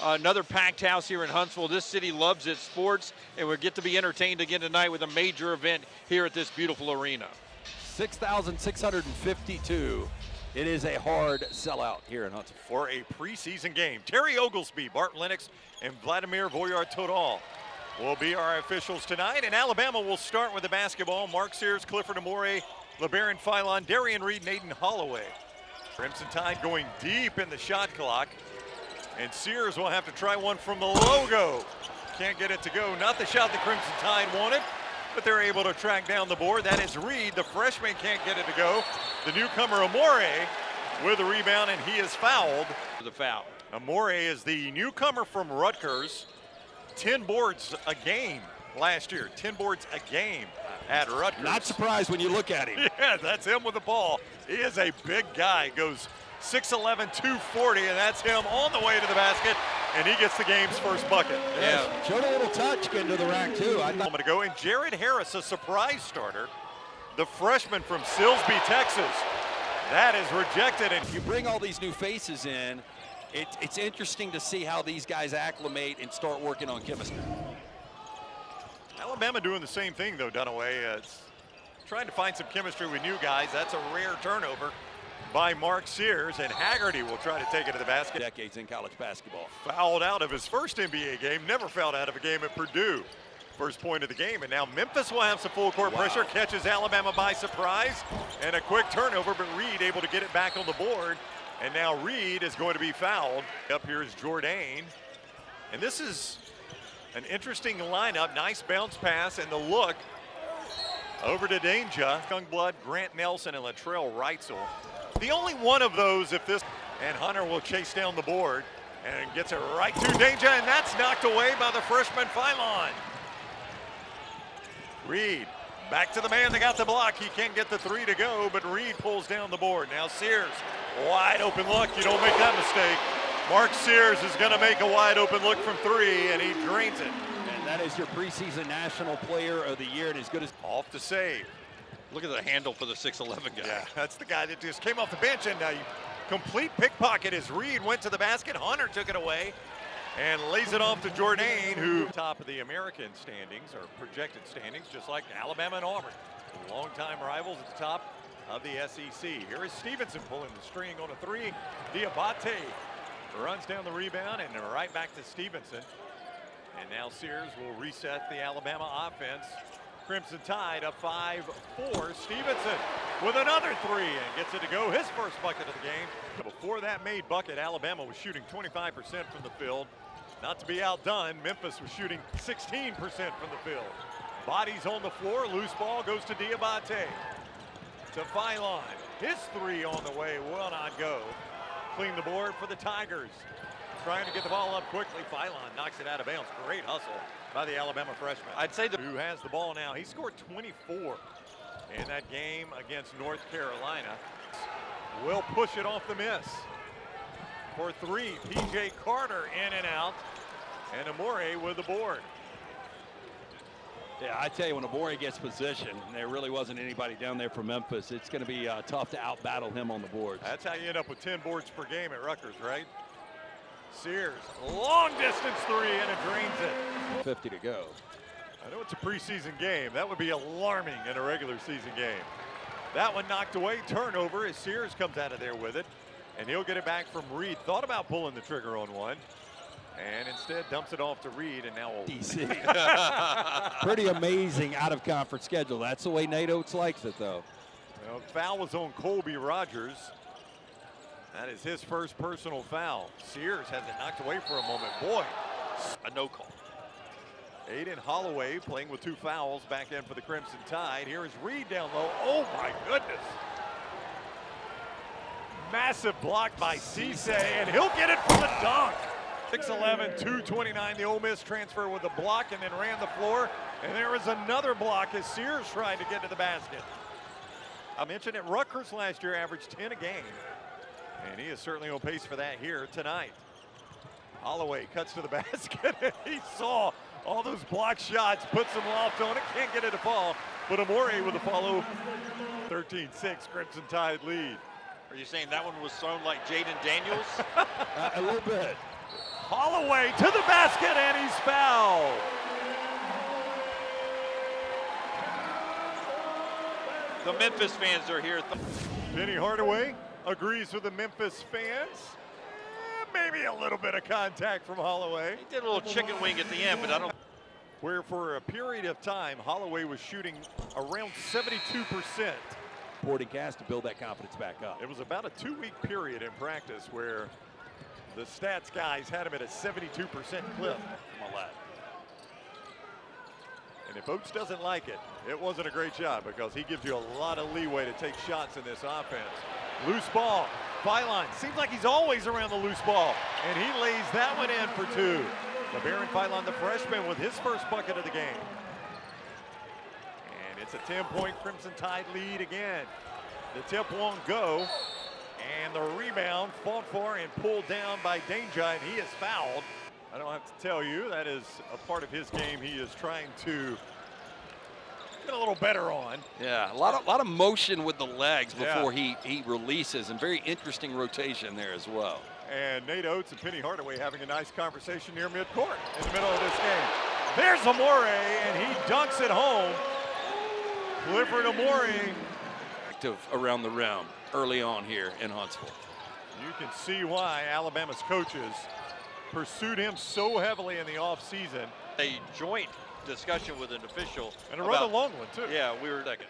Another packed house here in Huntsville. This city loves its sports, and we get to be entertained again tonight with a major event here at this beautiful arena. 6,652. It is a hard sellout here in Huntsville. For a preseason game, Terry Oglesby, Bart Lennox, and Vladimir Voyar-Todal will be our officials tonight. And Alabama will start with the basketball. Mark Sears, Clifford Amore, LeBaron Philon, Darian Reed, and Aiden Holloway. Crimson Tide going deep in the shot clock. And Sears will have to try one from the logo. Can't get it to go. Not the shot the Crimson Tide wanted, but they're able to track down the board. That is Reed. The freshman can't get it to go. The newcomer Amore with a rebound, and he is fouled. The foul. Amore is the newcomer from Rutgers. 10 boards a game last year. 10 boards a game at Rutgers. Not surprised when you look at him. Yeah, that's him with the ball. He is a big guy. Goes 6'11", 240, and that's him on the way to the basket, and he gets the game's first bucket. Yeah, showed a little touch getting to the rack too. I'm going to go, and Jared Harris, a surprise starter, the freshman from Silsbee, Texas. That is rejected. And you bring all these new faces in, it's interesting to see how these guys acclimate and start working on chemistry. Alabama doing the same thing though, Dunaway. It's trying to find some chemistry with new guys. That's a rare turnover by Mark Sears, and Haggerty will try to take it to the basket. Decades in college basketball. Fouled out of his first NBA game, never fouled out of a game at Purdue. First point of the game, and now Memphis will have some full court pressure, catches Alabama by surprise, and a quick turnover, but Reed able to get it back on the board, and now Reed is going to be fouled. Up here is Jourdain, and this is an interesting lineup. Nice bounce pass, and the look over to Danger. Youngblood, Grant Nelson, and Latrell Reitzel. The only one of those, if this, and Hunter will chase down the board and gets it right to Danger, and that's knocked away by the freshman Philon. Reed back to the man that got the block. He can't get the three to go, but Reed pulls down the board. Now Sears, wide open look. You don't make that mistake. Mark Sears is going to make a wide open look from three, and he drains it. And that is your preseason National Player of the Year, and as good as off to save. Look at the handle for the 6'11" guy. Yeah, that's the guy that just came off the bench, and complete pickpocket as Reed went to the basket. Hunter took it away and lays it off to Jourdain, who top of the American standings, or projected standings, just like Alabama and Auburn. Longtime rivals at the top of the SEC. Here is Stevenson pulling the string on a three. Diabate runs down the rebound, and right back to Stevenson. And now Sears will reset the Alabama offense. Crimson Tide up 5-4. Stevenson with another three and gets it to go. His first bucket of the game. Before that made bucket, Alabama was shooting 25% from the field. Not to be outdone, Memphis was shooting 16% from the field. Bodies on the floor, loose ball goes to Diabate. To Philon. His three on the way, will not go. Clean the board for the Tigers. Trying to get the ball up quickly. Philon knocks it out of bounds. Great hustle by the Alabama freshman. I'd say who has the ball now. He scored 24 in that game against North Carolina. Will push it off the miss. For three, P.J. Carter in and out. And Amore with the board. Yeah, I tell you, when Amore gets position, there really wasn't anybody down there from Memphis. It's going to be tough to out-battle him on the boards. That's how you end up with 10 boards per game at Rutgers, right? Sears, long distance three, and it drains it. 50 to go. I know it's a preseason game. That would be alarming in a regular season game. That one knocked away, turnover as Sears comes out of there with it. And he'll get it back from Reed. Thought about pulling the trigger on one. And instead dumps it off to Reed, and now DC. Pretty amazing out-of-conference schedule. That's the way Nate Oates likes it, though. Well, foul was on Colby Rogers. That is his first personal foul. Sears has it knocked away for a moment. Boy, a no call. Aiden Holloway playing with two fouls back in for the Crimson Tide. Here is Reed down low. Oh my goodness. Massive block by Cisse, and he'll get it for the dunk. 6'11", 229, the Ole Miss transfer with a block and then ran the floor. And there is another block as Sears tried to get to the basket. I mentioned it, Rutgers last year averaged 10 a game. And he is certainly on pace for that here tonight. Holloway cuts to the basket. He saw all those block shots, puts some loft on it, can't get it to fall. But Amore with a follow. 13-6, Crimson Tide lead. Are you saying that one was thrown like Jaden Daniels? A little bit. Holloway to the basket, and he's fouled. The Memphis fans are here. Penny Hardaway agrees with the Memphis fans. Maybe a little bit of contact from Holloway. He did a little chicken wing at the end, but I don't. Where for a period of time, Holloway was shooting around 72%. Supporting cast to build that confidence back up. It was about a 2-week period in practice where the stats guys had him at a 72% clip. And if Oates doesn't like it, it wasn't a great shot because he gives you a lot of leeway to take shots in this offense. Loose ball, Phylon, seems like he's always around the loose ball, and he lays that one in for two. LeBaron Phylon, the freshman, with his first bucket of the game. And it's a 10-point Crimson Tide lead again. The tip won't go, and the rebound fought for and pulled down by Danger, and he is fouled. I don't have to tell you, that is a part of his game he is trying to get a little better on. Yeah, a lot of motion with the legs before he releases, and very interesting rotation there as well. And Nate Oates and Penny Hardaway having a nice conversation near midcourt in the middle of this game. There's Amore, and he dunks it home. Clifford Amore. Active around the rim early on here in Huntsville. You can see why Alabama's coaches pursued him so heavily in the offseason. A joint discussion with an official. And a rather long one, too. Yeah, we were second.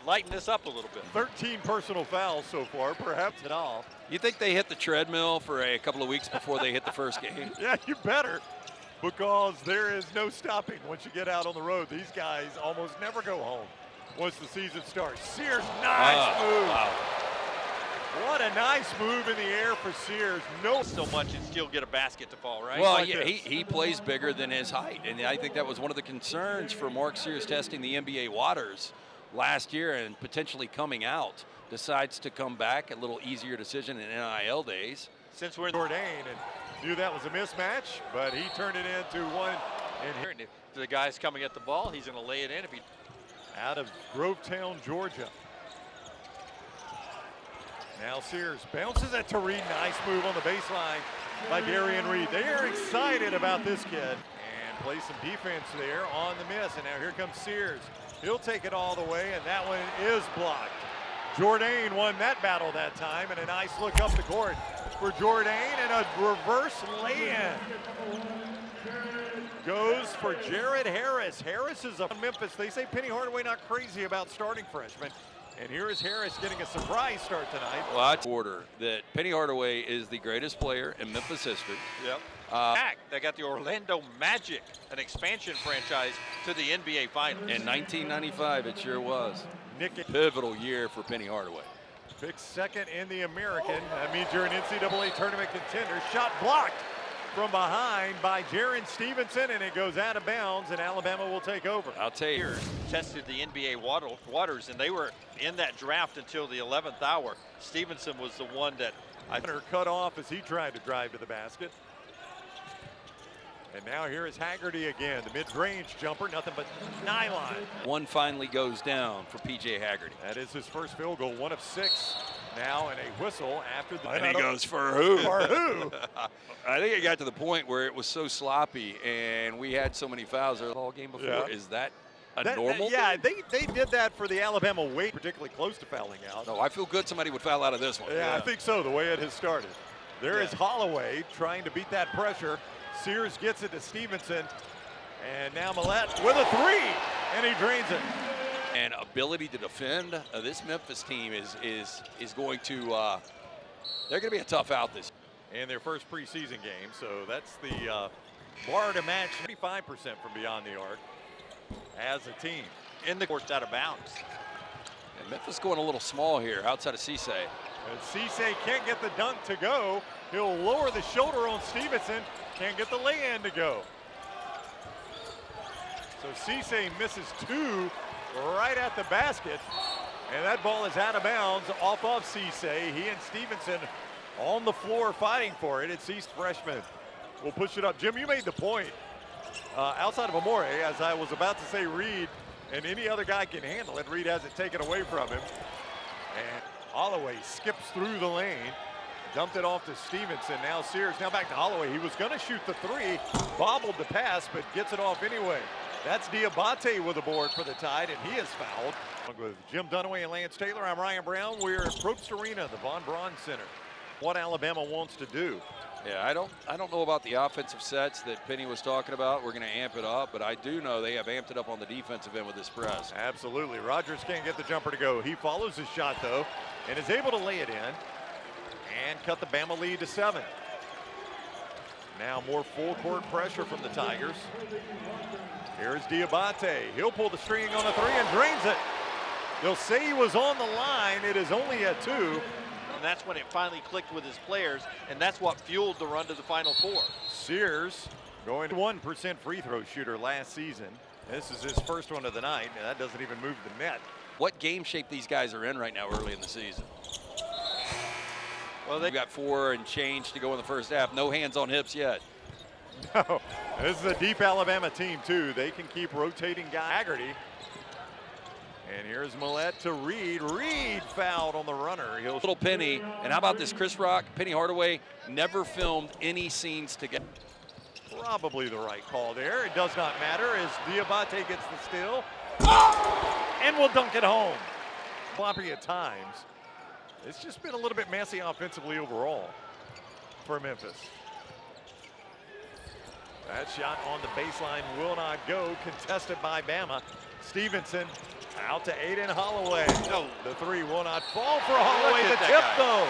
Lighten this up a little bit. 13 personal fouls so far, perhaps at all. You think they hit the treadmill for a couple of weeks before they hit the first game? Yeah, you better, because there is no stopping once you get out on the road. These guys almost never go home once the season starts. Sears, nice move. Wow. What a nice move in the air for Sears. No, So much and still get a basket to fall, right? Well, like yeah, this. he plays bigger than his height, and I think that was one of the concerns for Mark Sears testing the NBA waters last year and potentially coming out. Decides to come back, a little easier decision in NIL days. Since we're in Jourdain and knew that was a mismatch, but he turned it into one. And if the guy's coming at the ball, he's going to lay it in. If he Out of Grovetown, Georgia. Now Sears bounces it to Reed. Nice move on the baseline by Darian Reed. They are excited about this kid. And play some defense there on the miss. And now here comes Sears. He'll take it all the way, and that one is blocked. Jourdain won that battle that time, and a nice look up the court for Jourdain, and a reverse lay-in. Goes for Jared Harris. Harris is on Memphis. They say Penny Hardaway not crazy about starting freshmen. And here is Harris getting a surprise start tonight. Well, I order that Penny Hardaway is the greatest player in Memphis history. Yep. They got the Orlando Magic, an expansion franchise, to the NBA Finals. In 1995, it sure was. Pivotal year for Penny Hardaway. Picked second in the American. That means you're an NCAA tournament contender. Shot blocked from behind by Jaren Stevenson, and it goes out of bounds, and Alabama will take over. I'll tell you. Tested the NBA waters, and they were in that draft until the 11th hour. Stevenson was the one that Cut off as he tried to drive to the basket. And now here is Haggerty again. The mid-range jumper, nothing but nylon. One finally goes down for P.J. Haggerty. That is his first field goal, 1 of 6. Now, and a whistle after the. And he goes for who? For who? I think it got to the point where it was so sloppy, and we had so many fouls the whole game before. Yeah. Is that normal? Yeah, they did that for the Alabama weight, particularly close to fouling out. No, I feel good somebody would foul out of this one. Yeah, I think so, the way it has started. There is Holloway trying to beat that pressure. Sears gets it to Stevenson. And now Millett with a 3, and he drains it. And ability to defend. This Memphis team is going to, they're going to be a tough out this year. In their first preseason game, so that's the bar to match 35% from beyond the arc as a team. in the court's out of bounds. And Memphis going a little small here outside of Cisse. And Cisse can't get the dunk to go. He'll lower the shoulder on Stevenson. Can't get the lay-in to go. So Cisse misses 2 right at the basket. And that ball is out of bounds off of Cisse. He and Stevenson on the floor fighting for it. It's East freshman. We'll push it up. Jim, you made the point. Outside of Amore, as I was about to say Reed, and any other guy can handle it. Reed has it taken away from him. And Holloway skips through the lane, Dumped it off to Stevenson. Now Sears, now back to Holloway. He was going to shoot the three, bobbled the pass, but gets it off anyway. That's Diabate with a board for the Tide, and he is fouled. With Jim Dunaway and Lance Taylor, I'm Ryan Brown. We're at Probst Arena, the Von Braun Center. What Alabama wants to do. Yeah, I don't know about the offensive sets that Penny was talking about. We're going to amp it up, but I do know they have amped it up on the defensive end with this press. Absolutely. Rogers can't get the jumper to go. He follows his shot, though, and is able to lay it in and cut the Bama lead to 7. Now more full court pressure from the Tigers. Here's Diabate. He'll pull the string on a 3 and drains it. They'll say he was on the line. It is only a 2. And that's when it finally clicked with his players, and that's what fueled the run to the Final Four. Sears going to 1% free throw shooter last season. This is his first one of the night, and that doesn't even move the net. What game shape these guys are in right now early in the season? Well, they've got 4 and change to go in the first half. No hands on hips yet. No, this is a deep Alabama team, too. They can keep rotating guys. Haggerty. And here's Millette to Reed. Reed fouled on the runner. He'll little Penny. And how about this? Chris Rock, Penny Hardaway never filmed any scenes together. Probably the right call there. It does not matter as Diabate gets the steal. And will dunk it home. Floppy at times. It's just been a little bit messy offensively overall for Memphis. That shot on the baseline will not go. Contested by Bama. Stevenson out to Aiden Holloway. No, the 3 will not fall for Holloway. The tip, though,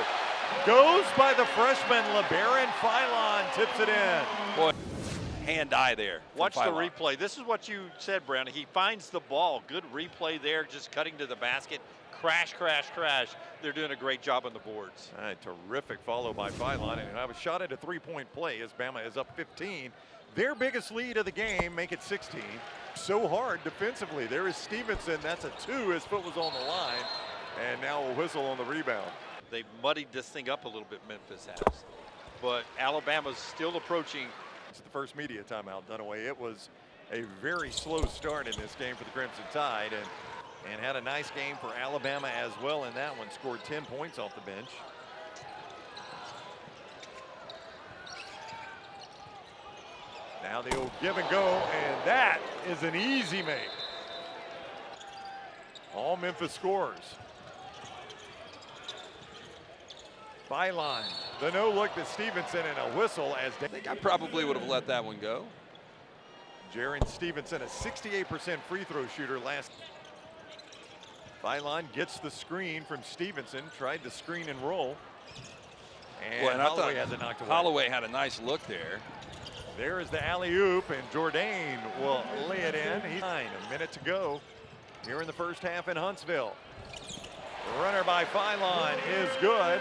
goes by the freshman LeBaron Philon. Tips it in. Boy, hand-eye there. Watch the replay. This is what you said, Brown. He finds the ball. Good replay there, just cutting to the basket. Crash, crash, crash. They're doing a great job on the boards. All right, terrific follow by Philon. And I was shot at a 3-point play as Bama is up 15. Their biggest lead of the game, make it 16. So hard defensively. There is Stevenson. That's a 2. His foot was on the line. And now a whistle on the rebound. They've muddied this thing up a little bit, Memphis has. But Alabama's still approaching. It's the first media timeout, Dunaway. It was a very slow start in this game for the Crimson Tide. And had a nice game for Alabama as well in that one. Scored 10 points off the bench. Now they'll give and go, and that is an easy make. All Memphis scores. Philon, the no look to Stevenson and a whistle as I think I probably would have let that one go. Jaron Stevenson, a 68% free throw shooter last. Philon gets the screen from Stevenson, tried the screen and roll. And Holloway has it knocked away. Holloway had a nice look there. There is the alley-oop, and Jourdain will lay it in. He's 9, a minute to go here in the first half in Huntsville. The runner by Philon is good.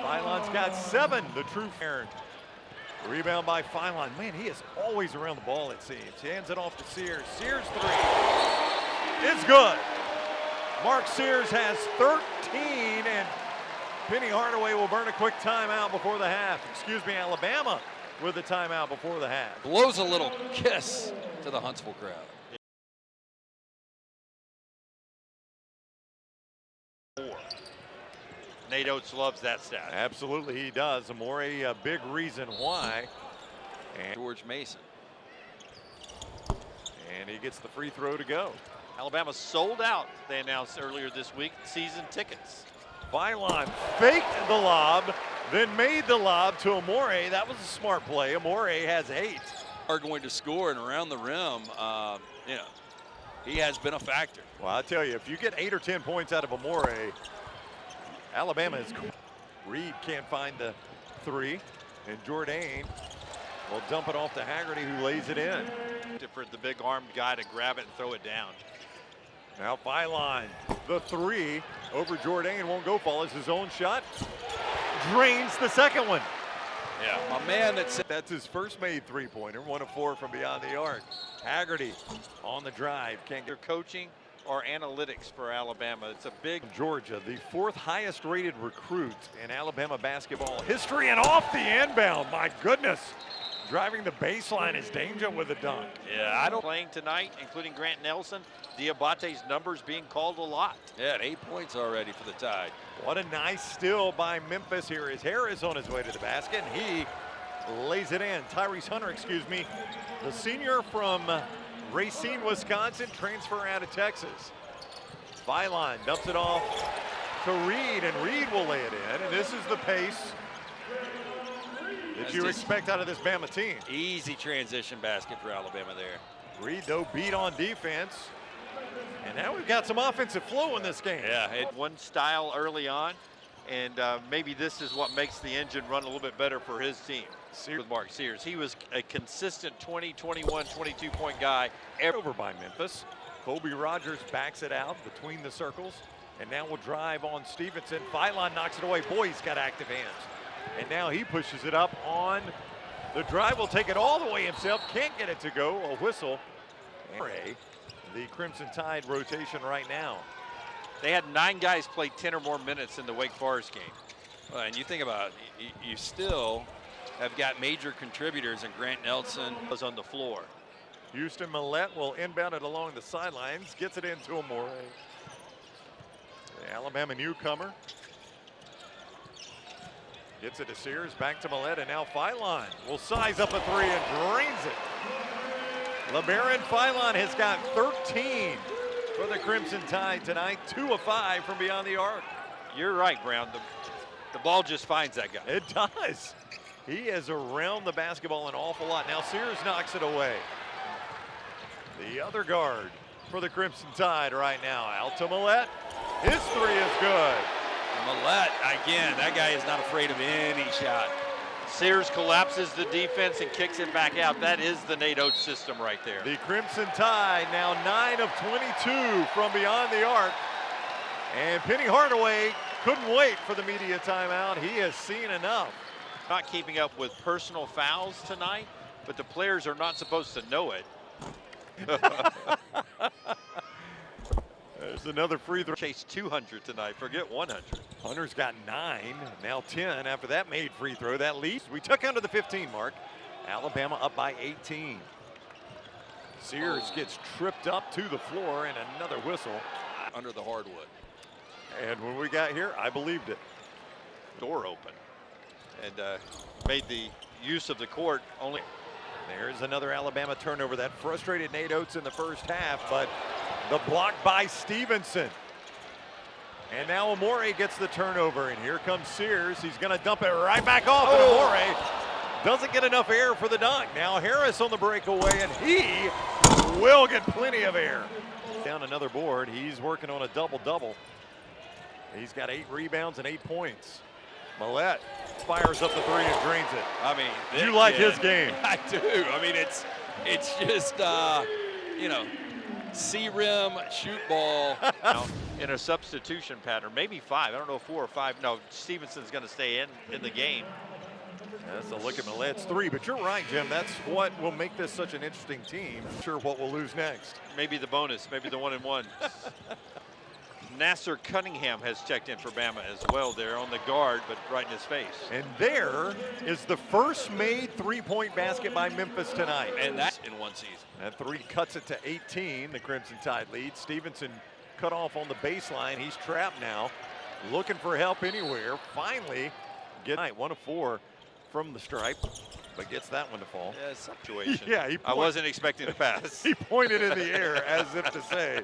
Philon's got 7, the true Aaron. Rebound by Philon. Man, he is always around the ball, it seems. He hands it off to Sears. Sears 3. It's good. Mark Sears has 13, and Penny Hardaway will burn a quick timeout before the half. Excuse me, Alabama with a timeout before the half. Blows a little kiss to the Huntsville crowd. Nate Oates loves that stat. Absolutely, he does. Amore, a big reason why. And George Mason. And he gets the free throw to go. Alabama sold out, they announced earlier this week, season tickets. Philon faked the lob, then made the lob to Amore. That was a smart play. Amore has 8. Are going to score and around the rim, you know, he has been a factor. Well, I tell you, if you get 8 or 10 points out of Amore, Alabama is. Reed can't find the 3, and Jourdain will dump it off to Haggerty, who lays it in. For the big armed guy to grab it and throw it down. Now Philon, the 3 over Jourdain, won't go. Follows his own shot. Drains the second one. Yeah, my man That's his first made 3-pointer, 1 of 4 from beyond the arc. Haggerty on the drive. Can't Their get coaching or analytics for Alabama. It's a big. Georgia, the 4th highest rated recruit in Alabama basketball history, and off the inbound. My goodness. Driving the baseline is Danger with a dunk. Yeah, I don't playing tonight, including Grant Nelson. Diabate's numbers being called a lot. Yeah, 8 points already for the Tide. What a nice steal by Memphis. Here is Harris on his way to the basket, and he lays it in. Tyrese Hunter, excuse me, the senior from Racine, Wisconsin, transfer out of Texas. Phylon dumps it off to Reed, and Reed will lay it in, and this is the pace that you expect out of this Bama team. Easy transition basket for Alabama there. Reed, though, beat on defense. And now we've got some offensive flow in this game. Yeah, one style early on, and maybe this is what makes the engine run a little bit better for his team. With Mark Sears, he was a consistent 20, 21, 22-point guy. Over by Memphis. Kobe Rogers backs it out between the circles, and now we'll drive on Stevenson. Phylon knocks it away. Boy, he's got active hands. And now he pushes it up on the drive. Will take it all the way himself. Can't get it to go. A whistle. The Crimson Tide rotation right now. They had 9 guys play 10 or more minutes in the Wake Forest game. Well, and you think about it, you still have got major contributors, and Grant Nelson was on the floor. Houston Millette will inbound it along the sidelines. Gets it into Amore. The Alabama newcomer. Gets it to Sears, back to Millette, and now Phylon will size up a 3 and drains it. LeBaron Phylon has got 13 for the Crimson Tide tonight, 2 of 5 from beyond the arc. You're right, Brown. The ball just finds that guy. It does. He is around the basketball an awful lot. Now Sears knocks it away. The other guard for the Crimson Tide right now, out to Millette. His 3 is good. Millette, again, that guy is not afraid of any shot. Sears collapses the defense and kicks it back out. That is the Nate Oates system right there. The Crimson Tide now 9 of 22 from beyond the arc. And Penny Hardaway couldn't wait for the media timeout. He has seen enough. Not keeping up with personal fouls tonight, but the players are not supposed to know it. There's another free throw. Chase 200 tonight, forget 100. Hunter's got 9, now 10 after that made free throw. That leads. We took under the 15 mark. Alabama up by 18. Sears gets tripped up to the floor, and another whistle. Under the hardwood. And when we got here, I believed it. Door open. And made the use of the court only. There's another Alabama turnover. That frustrated Nate Oates in the first half, but the block by Stevenson. And now Amore gets the turnover, and here comes Sears. He's going to dump it right back off, and Amore doesn't get enough air for the dunk. Now Harris on the breakaway, and he will get plenty of air. Down another board. He's working on a double-double. He's got 8 rebounds and 8 points. Millette fires up the 3 and drains it. I mean, you like his game. I do. I mean, it's just, you know, C-rim, shoot ball. Now, in a substitution pattern, maybe 5. I don't know, 4 or 5. No, Stevenson's going to stay in the game. That's a look at Millette's 3, but you're right, Jim. That's what will make this such an interesting team. I'm sure what we'll lose next. Maybe the bonus, maybe the 1-and-1. Nasser Cunningham has checked in for Bama as well there on the guard, but right in his face. And there is the first made 3-point basket by Memphis tonight. And that's in one season. That 3 cuts it to 18. The Crimson Tide lead. Stevenson cut off on the baseline. He's trapped now, looking for help anywhere. Finally, get 1 of 4 from the stripe, but gets that one to fall. Yeah, situation. Yeah, I wasn't expecting to pass. He pointed in the air as if to say.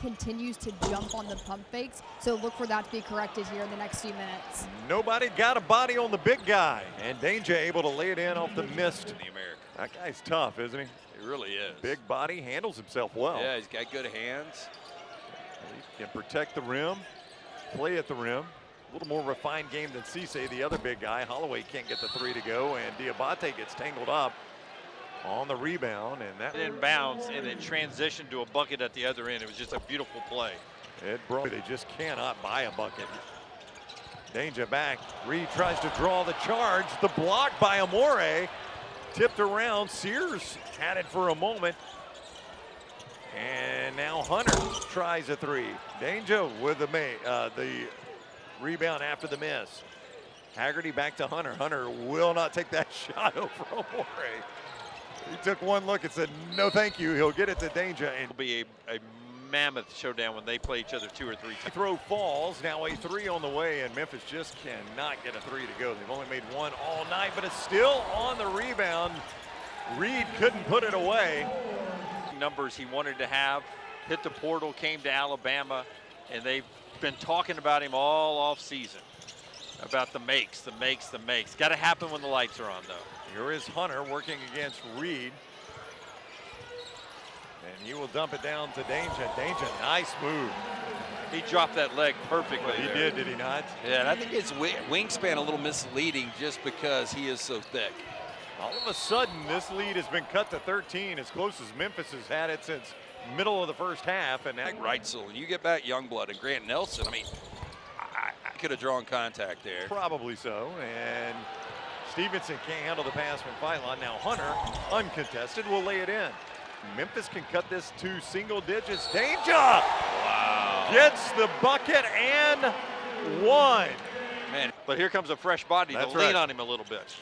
Continues to jump on the pump fakes, so look for that to be corrected here in the next few minutes. Nobody got a body on the big guy, and Danger able to lay it in off the mist. The American. That guy's tough, isn't he? He really is. Big body, handles himself well. Yeah, he's got good hands. He can protect the rim, play at the rim. A little more refined game than Cisse, the other big guy. Holloway can't get the 3 to go, and Diabate gets tangled up on the rebound, and that inbounds and then transitioned to a bucket at the other end. It was just a beautiful play. It broke. They just cannot buy a bucket. Danger back. Reed tries to draw the charge. The block by Amore. Tipped around. Sears had it for a moment. And now Hunter tries a 3. Danger with the rebound after the miss. Haggerty back to Hunter. Hunter will not take that shot over Omore. He took one look and said, no thank you. He'll get it to Danger. And It'll be a mammoth showdown when they play each other 2 or 3 times. throw falls. Now a 3 on the way, and Memphis just cannot get a 3 to go. They've only made 1 all night, but it's still on the rebound. Reed couldn't put it away. Numbers he wanted to have, hit the portal, came to Alabama, and they've been talking about him all off season. About the makes. Got to happen when the lights are on, though. Here is Hunter working against Reed. And he will dump it down to Danger. Danger, nice move. He dropped that leg perfectly. He there. did he not? Yeah, and I think his wingspan a little misleading just because he is so thick. All of a sudden, this lead has been cut to 13, as close as Memphis has had it since middle of the first half. And now Like Reitzel, and you get back Youngblood and Grant Nelson. I mean, I could have drawn contact there. probably so. And Stevenson can't handle the pass from Phylon. Now Hunter, uncontested, will lay it in. Memphis can cut this to single digits. Danger! Wow. Gets the bucket and 1. Man, But here comes a fresh body That's to lean right. on him a little bit.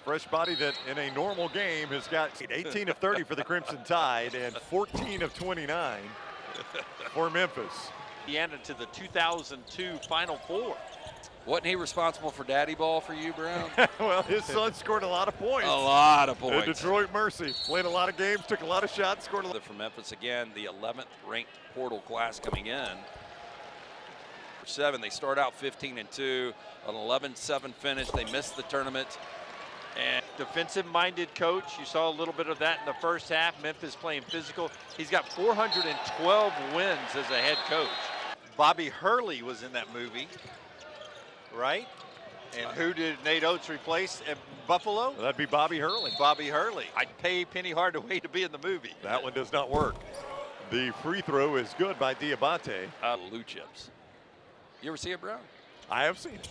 Fresh body that in a normal game has got 18 of 30 for the Crimson Tide and 14 of 29 for Memphis. Indiana to the 2002 Final Four. wasn't he responsible for daddy ball for you, Brown? Well, his son scored a lot of points. A lot of The points. Detroit Mercy played a lot of games, took a lot of shots, scored a lot. For Memphis again, the 11th ranked portal class coming in. For 7, they start out 15-2, an 11-7 finish. They missed the tournament. And Defensive-minded coach. You saw a little bit of that in the first half. Memphis playing physical. He's got 412 wins as a head coach. Bobby Hurley was in that movie, right? And who did Nate Oates replace at Buffalo? That'd be Bobby Hurley. Bobby Hurley. I'd pay Penny Hardaway to be in the movie. That one does not work. The free throw is good by Diabate. Lou Chips. You ever see it, Brown? I have seen it.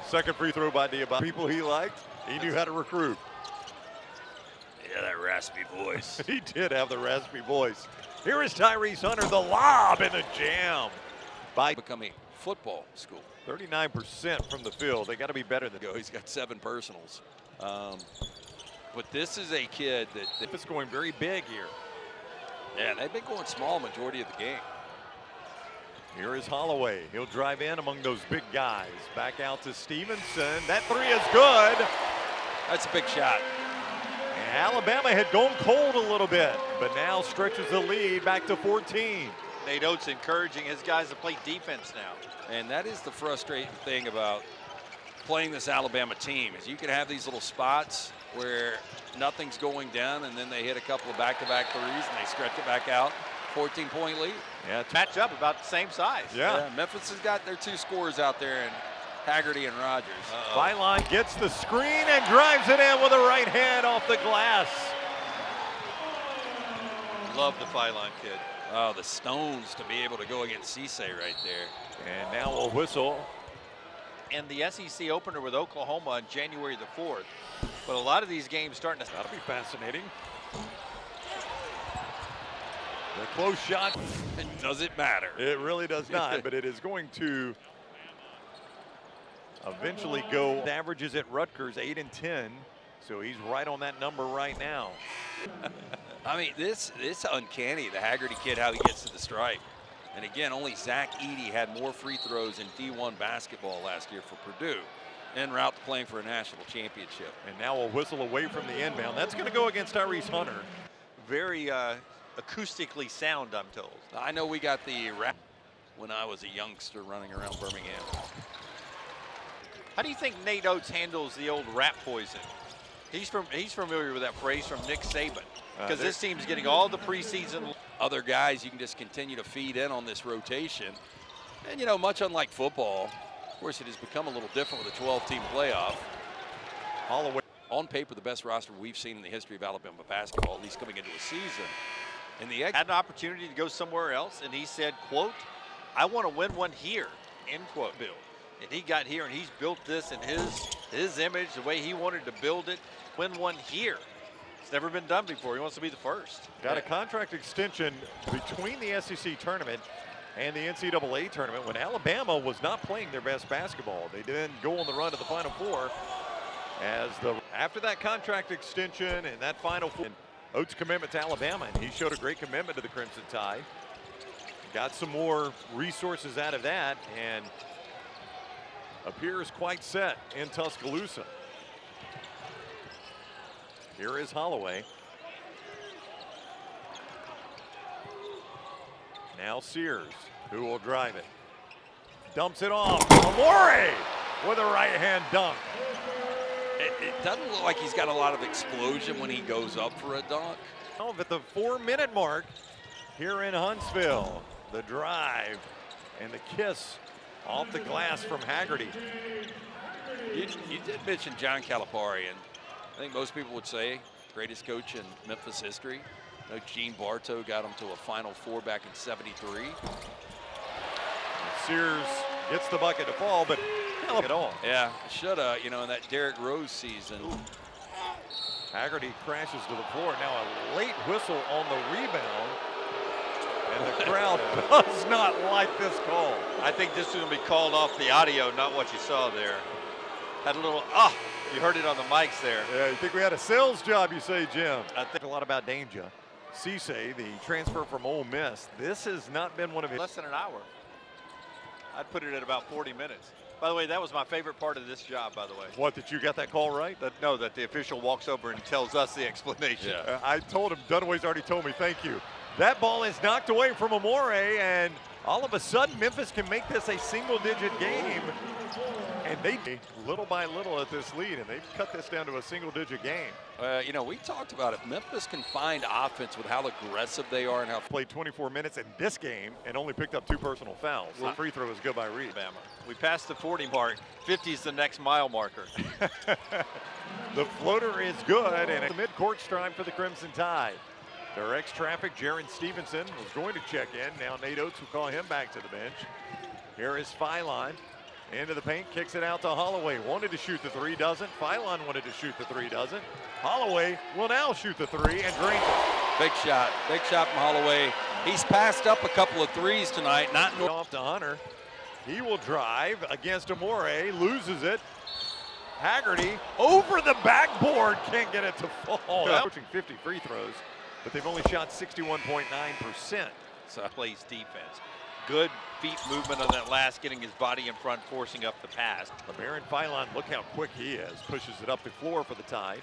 Second free throw by Diabate. People he liked, he knew how to recruit. Yeah, that raspy voice. He did have the raspy voice. Here is Tyrese Hunter, the lob and the jam. By Become a football school. 39% from the field. They got to be better than He's got 7 personals. But this is a kid that It's going very big here. yeah, they've been going small majority of the game. Here is Holloway. He'll drive in among those big guys. Back out to Stevenson. That 3 is good. That's a big shot. And Alabama had gone cold a little bit, but now stretches the lead back to 14. Nate Oates encouraging his guys to play defense now. And that is the frustrating thing about playing this Alabama team is you can have these little spots where nothing's going down and then they hit a couple of back-to-back threes and they stretch it back out. 14-point lead. Yeah, Match up about the same size. Yeah. Memphis has got their 2 scorers out there in Haggerty and Rogers. Phylon gets the screen and drives it in with a right hand off the glass. Love the Phylon kid. Oh, the stones to be able to go against Cisse right there. And now a whistle. And the SEC opener with Oklahoma on January the 4th. But a lot of these games starting to. That'll be fascinating. The close shot. Does it matter? It really does not, but it is going to eventually go. Averages at Rutgers 8 and 10, so he's right on that number right now. I mean, this uncanny, the Haggerty kid, how he gets to the stripe. And again, only Zach Edey had more free throws in D1 basketball last year for Purdue, en route to playing for a national championship. And now a whistle away from the inbound. That's going to go against Tyrese Hunter. Very acoustically sound, I'm told. I know we got the rap when I was a youngster running around Birmingham. How do you think Nate Oates handles the old rat poison? He's familiar with that phrase from Nick Saban, because this team's getting all the preseason. Other guys you can just continue to feed in on this rotation. And, you know, much unlike football, of course, it has become a little different with a 12-team playoff. Holloway. On paper, the best roster we've seen in the history of Alabama basketball, at least coming into a season. And the Had an opportunity to go somewhere else, and he said, quote, I want to win one here, end quote, Bill. And he got here, and he's built this in his image, the way he wanted to build it, win one here. It's never been done before. He wants to be the first. Got a contract extension between the SEC tournament and the NCAA tournament when Alabama was not playing their best basketball. They then go on the run to the Final Four after that contract extension and that Final Four. Oates' commitment to Alabama, and he showed a great commitment to the Crimson Tide. Got some more resources out of that and appears quite set in Tuscaloosa. Here is Holloway. Now Sears, who will drive it. Dumps it off. Amore with a right-hand dunk. It doesn't look like he's got a lot of explosion when he goes up for a dunk. Oh, at the 4-minute mark here in Huntsville. The drive and the kiss off the glass from Haggerty. You did mention John Calipari, and I think most people would say greatest coach in Memphis history. I know Gene Bartow got him to a Final Four back in '73. Sears gets the bucket to fall, but not at all. Yeah, shoulda, you know, in that Derrick Rose season. Haggerty crashes to the floor. Now a late whistle on the rebound. And the crowd does not like this call. I think this is going to be called off the audio, not what you saw there. Had a little, you heard it on the mics there. Yeah, you think we had a sales job, you say, Jim? I think a lot about Danger. Cisse, the transfer from Ole Miss. This has not been one of his. Less than an hour. I'd put it at about 40 minutes. By the way, that was my favorite part of this job, by the way. What, that you got that call right? That the official walks over and tells us the explanation. Yeah. I told him, Dunaway's already told me, thank you. That ball is knocked away from Amore, and all of a sudden, Memphis can make this a single-digit game. And they, little by little, at this lead, and they've cut this down to a single-digit game. You know, we talked about it. Memphis can find offense with how aggressive they are and how. Played 24 minutes in this game and only picked up 2 personal fouls. The free throw is good by Reed. We passed the 40 mark. 50 is the next mile marker. The floater is good, and it's the midcourt stripe for the Crimson Tide. Directs traffic. Jaron Stevenson was going to check in. Now Nate Oates will call him back to the bench. Here is Philon. Into the paint, kicks it out to Holloway. Wanted to shoot the 3, doesn't. Philon wanted to shoot the 3, doesn't. Holloway will now shoot the 3 and drains it. Big shot from Holloway. He's passed up a couple of threes tonight. Not off to Hunter. He will drive against Amore, loses it. Haggerty over the backboard, can't get it to fall. Approaching 50 free throws, but they've only shot 61.9%. So plays defense. Good feet movement on that last, getting his body in front, forcing up the pass. LeBaron Philon, look how quick he is. Pushes it up the floor for the Tide.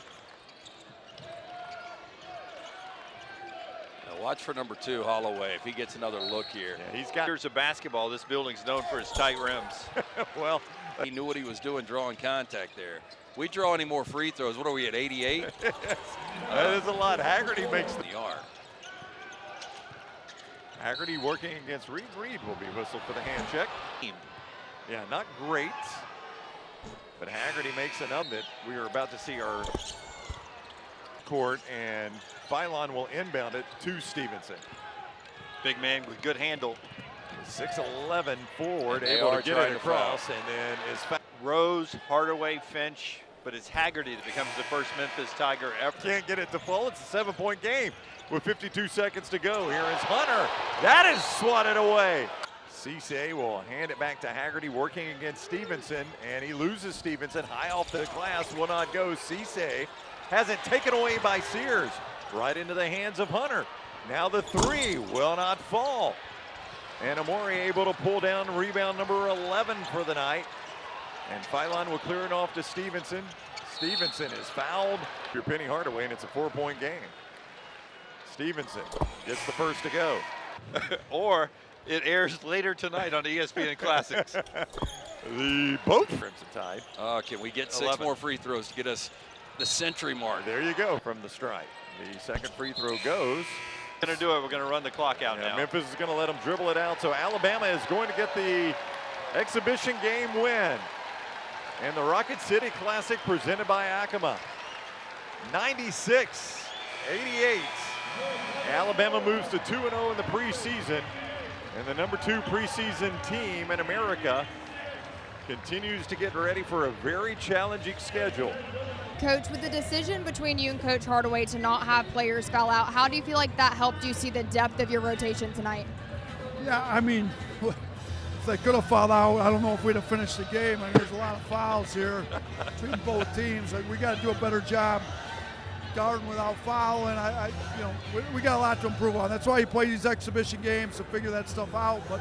Now watch for number 2, Holloway, if he gets another look here. Yeah, he's got years of basketball. This building's known for its tight rims. Well, he knew what he was doing, drawing contact there. We draw any more free throws, what are we at, 88? That is a lot. Haggerty makes the arc. Haggerty working against Reed. Reed will be whistled for the hand check. Yeah, not great. But Haggerty makes an up that we are about to see our court, and Philon will inbound it to Stevenson. Big man with good handle. 6'11" forward, able to get it across, and then is Rose, Hardaway, Finch, but it's Haggerty that becomes the first Memphis Tiger ever. Can't get it to fall. It's a 7-point game with 52 seconds to go. Here is Hunter. That is swatted away. Cisse will hand it back to Haggerty, working against Stevenson, and he loses Stevenson. High off the glass, will not go. Cisse has it taken away by Sears. Right into the hands of Hunter. Now the 3 will not fall. And Amore able to pull down rebound number 11 for the night. And Philon will clear it off to Stevenson. Stevenson is fouled. You're Penny Hardaway, and it's a 4-point game. Stevenson gets the first to go. Or it airs later tonight on ESPN Classics. The both Crimson Tide. Can we get 6 more free throws to get us the century mark? There you go from the strike. The second free throw goes. Gonna do it. We're gonna run the clock out now. Memphis is gonna let them dribble it out. So Alabama is going to get the exhibition game win. And the Rocket City Classic presented by Acoma. 96-88. Alabama moves to 2-0 in the preseason. And the number 2 preseason team in America continues to get ready for a very challenging schedule. Coach, with the decision between you and Coach Hardaway to not have players foul out, how do you feel like that helped you see the depth of your rotation tonight? Yeah, I mean, if they could have fouled out, I don't know if we'd have finished the game. I mean, there's a lot of fouls here between both teams. Like, we got to do a better job guarding without fouling. We got a lot to improve on. That's why you play these exhibition games to figure that stuff out. But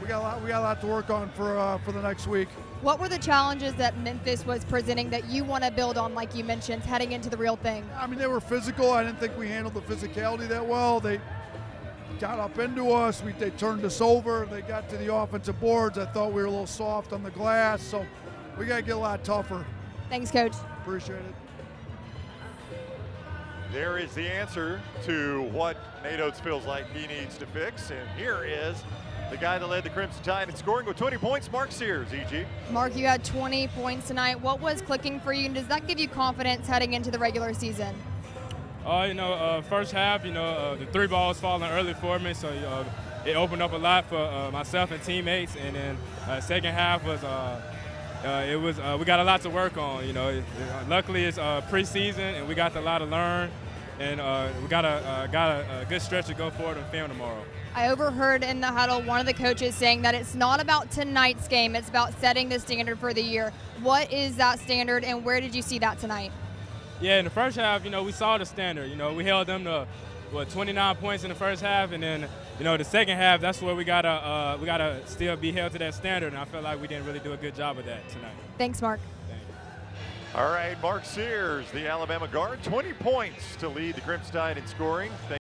we got a lot to work on for the next week. What were the challenges that Memphis was presenting that you want to build on, like you mentioned, heading into the real thing? I mean, they were physical. I didn't think we handled the physicality that well. They got up into us. They turned us over. They got to the offensive boards. I thought we were a little soft on the glass. So we got to get a lot tougher. Thanks, Coach. Appreciate it. There is the answer to what Nate Oates feels like he needs to fix. And here is the guy that led the Crimson Tide in scoring with 20 points, Mark Sears, EG. Mark, you had 20 points tonight. What was clicking for you, and does that give you confidence heading into the regular season? First half, the three balls falling early for me, so it opened up a lot for myself and teammates. And then second half was we got a lot to work on. Luckily it's preseason and we got a lot to learn, and we got a good stretch to go forward and film tomorrow. I overheard in the huddle one of the coaches saying that it's not about tonight's game, it's about setting the standard for the year. What is that standard, and where did you see that tonight? Yeah, in the first half, we saw the standard. We held them to 29 points in the first half, and then the second half, that's where we gotta still be held to that standard, and I felt like we didn't really do a good job of that tonight. Thanks, Mark. Thank you. All right, Mark Sears, the Alabama guard, 20 points to lead the Crimson Tide in scoring. Thank